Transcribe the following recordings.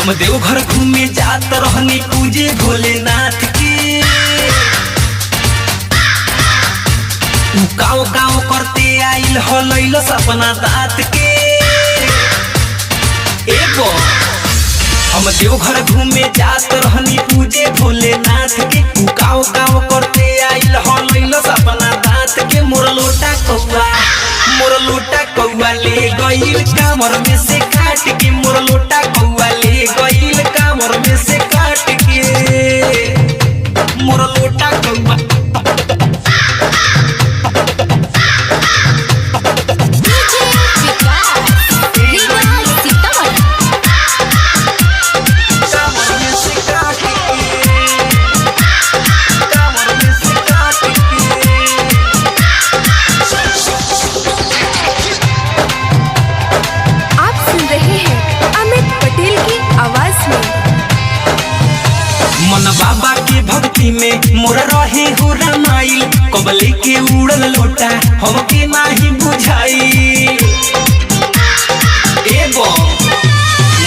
हम देवघर घूमे जात रहनी पूजे भोलेनाथ के। काव काव करते आइल हो लैल सपना दात के। एगो हम देवघर घूमे जात रहनी पूजे भोलेनाथ के। काव काव करते आइल हो लैल सपना दात के। मोर लोटा कौआ ले गइल कामर में से काट के। मोर लोटा कौआ ले गइल कामर में से काट के। मोर लोटा कौआ मन बाबा के भक्ति में मोर रहे हो रामाइल। कबले के उड़ल लोटा हमके नाही बुझाई। एगो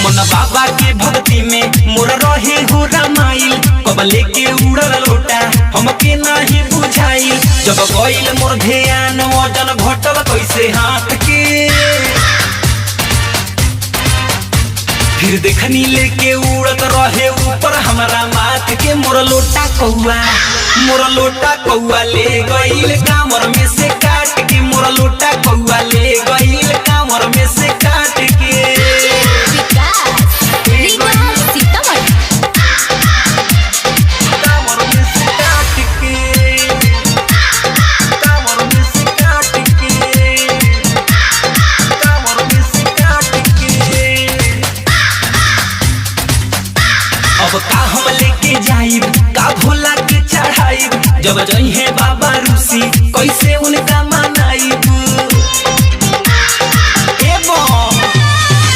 मन बाबा के भक्ति में मोर रहे हो रामाइल। कबले के उड़ल लोटा हमके नाही बुझाई। जब गइल मोर ध्यान वजन घटल कैसे हाथ के। फिर देखनी लेके उड़त रहे ऊपर हमारा माथ के। मोर लोटा कौआ ले गइल कामर में से काट के। मोर लोटा कौआ ले गइल कामर में से काट के। अब का हम लेके जाइब का भोला के चढ़ाइब। जब जइहे बाबा रूसी कैसे उनका मनाइब।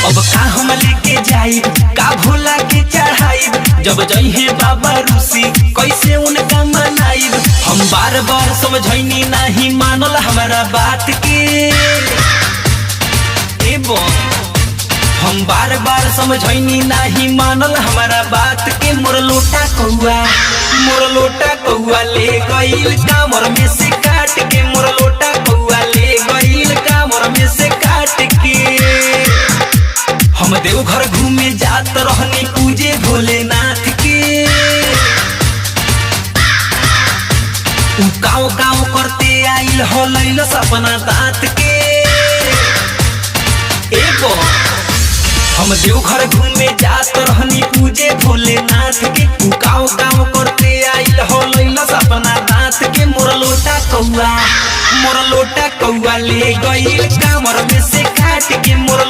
अब का हम लेके जाइब का भोला के चढ़ाइब। जब जइहे बाबा रूसी कैसे उनका मनाइब। हम बार बार समझैनी नहीं मानल हमारा बात के। हम बार बार समझैनी नहीं मानल हमारा बात के। मोर लोटा कौआ ले गइल कामर में से काट के। मोर लोटा कौआ ले गइल कामर में से काट के। हम देवघर घूमे जात रहनी पूजे भोलेनाथ के। काव काव करते आइल हो लैल सपना दात के। एगो हम देवघर घूमे जात रहनी पूजे भोलेनाथ के। काव काव करते आइल हो लैल सपना दात के। मोर लोटा कौआ ले गइल कामर में से काट के। मोर